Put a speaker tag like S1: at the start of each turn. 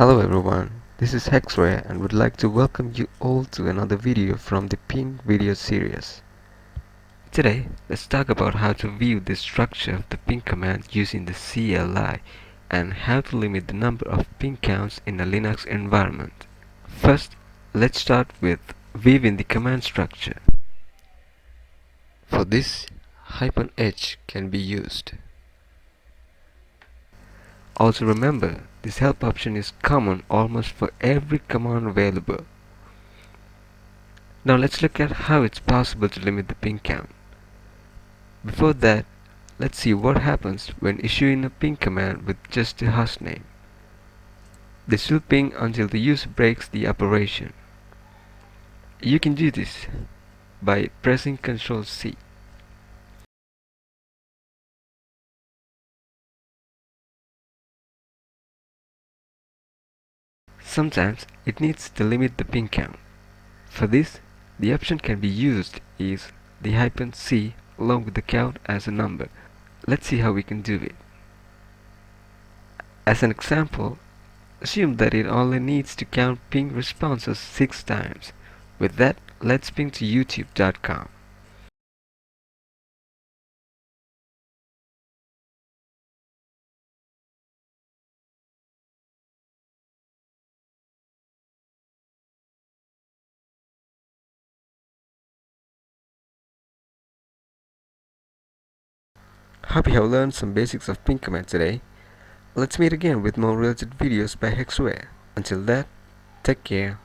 S1: Hello everyone, this is Hexray and would like to welcome you all to another video from the ping video series. Today, let's talk about how to view the structure of the ping command using the CLI and how to limit the number of ping counts in a Linux environment. First, let's start with viewing the command structure. For this, -h can be used. Also remember, this help option is common almost for every command available. Now let's look at how it's possible to limit the ping count. Before that, let's see what happens when issuing a ping command with just the hostname. This will ping until the user breaks the operation. You can do this by pressing Ctrl C. Sometimes it needs to limit the ping count. For this, the option can be used is the -c along with the count as a number. Let's see how we can do it. As an example, assume that it only needs to count ping responses 6 times. With that, let's ping to youtube.com. Hope you have learned some basics of ping command today. Let's meet again with more related videos by Hexware. Until then, take care.